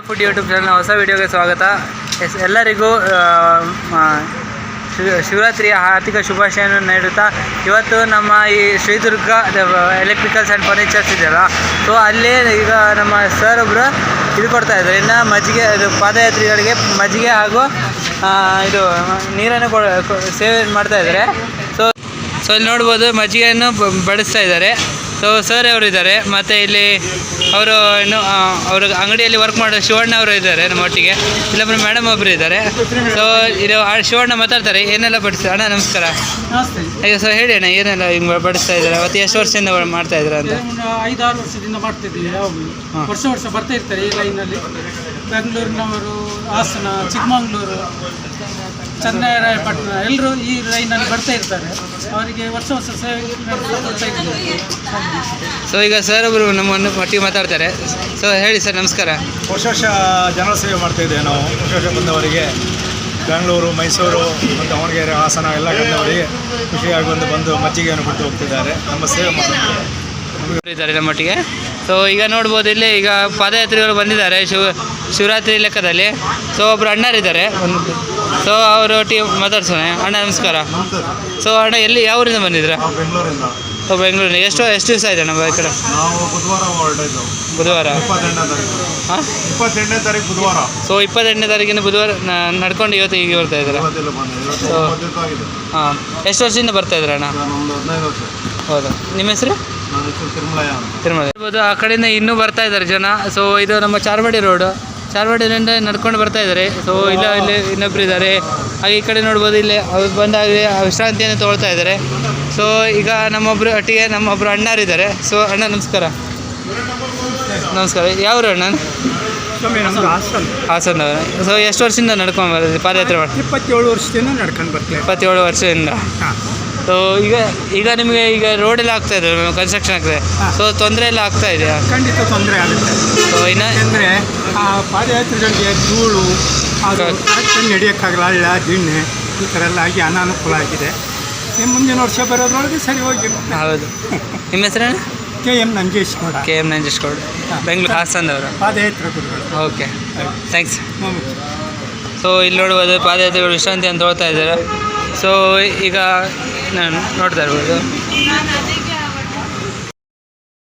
Food YouTube channel ಹೊಸ ವಿಡಿಯೋಗೆ ಸ್ವಾಗತ. ಎಲ್ಲರಿಗೂ ಶಿವರಾತ್ರಿಯ ಹಾರ್ದಿಕ ಶುಭಾಶಯವನ್ನು ನೀಡುತ್ತಾ ಇವತ್ತು ನಮ್ಮ ಈ ಶ್ರೀದುರ್ಗ ಎಲೆಕ್ಟ್ರಿಕಲ್ಸ್ ಆ್ಯಂಡ್ ಫರ್ನಿಚರ್ಸ್ ಇದೆಯಲ್ಲ, ಸೊ ಅಲ್ಲಿ ಈಗ ನಮ್ಮ ಸರ್ ಒಬ್ಬರು ಇದು ಕೊಡ್ತಾಯಿದ್ದಾರೆ. ಇನ್ನು ಮಜ್ಜಿಗೆ, ಇದು ಪಾದಯಾತ್ರಿಗಳಿಗೆ ಮಜ್ಜಿಗೆ ಹಾಗೂ ಇದು ನೀರನ್ನು ಸೇವೆ ಮಾಡ್ತಾಯಿದ್ದಾರೆ. ಸೊ ಇಲ್ಲಿ ನೋಡ್ಬೋದು ಮಜ್ಜಿಗೆಯನ್ನು ಬಡಿಸ್ತಾ ಇದ್ದಾರೆ. ಸೊ ಸರ್ ಅವರು ಇದ್ದಾರೆ, ಮತ್ತು ಇಲ್ಲಿ ಅವರು ಇನ್ನು ಅವ್ರ ಅಂಗಡಿಯಲ್ಲಿ ವರ್ಕ್ ಮಾಡೋ ಶಿವಣ್ಣ ಅವರು ಇದ್ದಾರೆ ನಮ್ಮ ಒಟ್ಟಿಗೆ. ಇಲ್ಲೊಬ್ಬರು ಮೇಡಮ್ ಒಬ್ಬರು ಇದ್ದಾರೆ. ಸೊ ಇದು ಶಿವಣ್ಣ ಮಾತಾಡ್ತಾರೆ. ಏನೆಲ್ಲ ಬಡಿಸ್ತಾರೆ ಅಣ್ಣ? ನಮಸ್ಕಾರ. ಅಯ್ಯೋ ಸರ್ ಹೇಳಿ ಅಣ್ಣ, ಏನೆಲ್ಲ ಹಿಂಗೆ ಬಡಿಸ್ತಾ ಇದ್ದಾರೆ ಮತ್ತು ಎಷ್ಟು ವರ್ಷದಿಂದ ಮಾಡ್ತಾ ಇದ್ದಾರೆ ಅಂತ? 5-6 ವರ್ಷದಿಂದ ಮಾಡ್ತಿದ್ದೀವಿ. ಯಾವಾಗಲೂ ವರ್ಷ ಬರ್ತಾ ಇರ್ತಾರೆ ಈ ಲೈನಲ್ಲಿ. ಬೆಂಗಳೂರಿನವರು, ಹಾಸನ, ಚಿಕ್ಕಮಗಳೂರು, ಚನ್ನರಾಯಪಟ್ಟಣ ಎಲ್ಲರೂ ಈ ಲೈನಲ್ಲಿ ಬರ್ತಾ ಇರ್ತಾರೆ. ಅವರಿಗೆ ವರ್ಷ ಸೇವೆ ಕೊಡ್ತಾ ಇದ್ದೀವಿ. ಸೊ ಈಗ ಸರ್ ಒಬ್ಬರು ನಮ್ಮನ್ನು ಒಟ್ಟಿಗೆ ಮಾತಾಡ್ತಾರೆ. ಸೊ ಹೇಳಿ ಸರ್, ನಮಸ್ಕಾರ. ವರ್ಷ ಜನರ ಸೇವೆ ಮಾಡ್ತಾಯಿದ್ದೇವೆ ನಾವು. ವರ್ಷ ಬಂದವರಿಗೆ ಬೆಂಗಳೂರು, ಮೈಸೂರು ಮತ್ತು ದಾವಣಗೆರೆ, ಹಾಸನ ಎಲ್ಲ ಕಡೆಯವರಿಗೆ ಖುಷಿಯಾಗಿ ಬಂದು ಮಜ್ಜಿಗೆಯನ್ನು ಕೊಟ್ಟು ಹೋಗ್ತಿದ್ದಾರೆ. ನಮ್ಮ ಸೇವೆ ಇದ್ದಾರೆ ನಮ್ಮೊಟ್ಟಿಗೆ. ಸೊ ಈಗ ನೋಡ್ಬೋದು ಇಲ್ಲಿ ಈಗ ಪಾದಯಾತ್ರಿಗಳು ಬಂದಿದ್ದಾರೆ ಶಿವರಾತ್ರಿ ಲೆಕ್ಕದಲ್ಲಿ. ಸೊ ಒಬ್ಬರು ಅಣ್ಣರಿದ್ದಾರೆ, ಸೊ ಅವರು ಒಟ್ಟಿಗೆ ಮಾತಾಡ್ಸೋಣ. ಅಣ್ಣ ನಮಸ್ಕಾರ. ಸೊ ಅಣ್ಣ ಎಲ್ಲಿ, ಯಾವ ಊರಿಂದ ಬಂದಿದ್ದೀರಾ? ಬೆಂಗಳೂರಿಂದ. ಸೊ ಬೆಂಗಳೂರಿನ ಎಷ್ಟು ದಿವಸ ಆಯ್ತು ಅಣ್ಣ ಈ ಕಡೆ? ನಾವು ಬುಧವಾರ ಹೊರಟಿದ್ದು. ಬುಧವಾರ 28ನೇ ತಾರೀಕು. ಹಾಂ, 28ನೇ ತಾರೀಕು ಬುಧವಾರ. ಸೊ 28ನೇ ತಾರೀಕಿನ ಬುಧವಾರ ನಡ್ಕೊಂಡು ಈಗ ಬರ್ತಾ ಇದ್ದಾರೆ. ಸೊ ಹಾಂ, ಎಷ್ಟು ವರ್ಷದಿಂದ ಬರ್ತಾ ಇದ್ದಾರೆ ಅಣ್ಣ? 15 ವರ್ಷ. ಹೌದಾ, ನಿಮ್ಮ ಹೆಸರು? ತಿರುಮಲ. ಆ ಕಡೆಯಿಂದ ಇನ್ನೂ ಬರ್ತಾ ಇದ್ದಾರೆ ಜನ. ಸೊ ಇದು ನಮ್ಮ ಚಾರ್ವಾಡಿ ರೋಡು, ಚಾರ್ವಾಡಿಯಿಂದ ನಡ್ಕೊಂಡು ಬರ್ತಾ ಇದ್ದಾರೆ. ಸೊ ಇಲ್ಲಿ ಇನ್ನೊಬ್ರು ಇದ್ದಾರೆ. ಹಾಗೆ ಈ ಕಡೆ ನೋಡ್ಬೋದು, ಇಲ್ಲಿ ಅವ್ರು ಬಂದಾಗ ವಿಶ್ರಾಂತಿಯನ್ನು ತೊಗೊಳ್ತಾ ಇದ್ದಾರೆ. ಸೊ ಈಗ ನಮ್ಮೊಬ್ಬರು ಒಟ್ಟಿಗೆ ನಮ್ಮೊಬ್ಬರು ಅಣ್ಣರಿದ್ದಾರೆ. ಸೊ ಅಣ್ಣ ನಮಸ್ಕಾರ. ನಮಸ್ಕಾರ. ಯಾವರು ಅಣ್ಣ? ಹಾಸನದವರು. ಸೊ ಎಷ್ಟು ವರ್ಷದಿಂದ ನಡ್ಕೊಂಡು ಬರೋದು ಪಾದಯಾತ್ರೆ ಮಾಡಿ? 27 ವರ್ಷದಿಂದ ನಡ್ಕೊಂಡು ಬರ್ತೀವಿ. 27 ವರ್ಷದಿಂದ. ಸೊ ಈಗ ನಿಮಗೆ ಈಗ ರೋಡೆಲ್ಲ ಆಗ್ತಾ ಇದೆ, ಕನ್ಸ್ಟ್ರಕ್ಷನ್ ಆಗ್ತದೆ. ಸೊ ತೊಂದರೆ ಎಲ್ಲ ಆಗ್ತಾ ಇದೆಯಾ? ಖಂಡಿತ ತೊಂದರೆ ಆಗುತ್ತೆ. ಸೊ ಇನ್ನು ಅಂದರೆ ಆ ಪಾದಯಾತ್ರಿಗಳಿಗೆ ಧೂಳು, ಅದು ಕರೆಕ್ಟಾಗಿ ನಡೆಯೋಕ್ಕಾಗಲ್ಲ, ಹಳ್ಳ ದಿಣ್ಣೆ ಈ ಥರ ಎಲ್ಲ ಆಗಿ ಅನಾನುಕೂಲ ಆಗಿದೆ. ಮುಂದಿನ ವರ್ಷ ಬರೋದ್ರೊಳಗೆ ಸರಿ ಹೋಗಿರುತ್ತೆ. ಹೌದು. ನಿಮ್ಮ ಹೆಸರೇನು? KM ನಂಜೇಶ್ಗೌಡ. KM ನಂಜೇಶ್ಗೌಡ, ಬೆಂಗಳೂರು ಹಾಸನದವರು. ಪಾದಯಾತ್ರೆ ಗುರುಗಳು. Okay, thanks. ಸೊ ಇಲ್ಲಿ ನೋಡ್ಬೋದು ಪಾದಯಾತ್ರಿಗಳು ವಿಶ್ರಾಂತಿ ಅಂತ ತೊಗೊಳ್ತಾ ಇದ್ದಾರೆ. ಸೊ ಈಗ ನಾನು ನೋಡ್ತಾ ಇರ್ಬೋದು.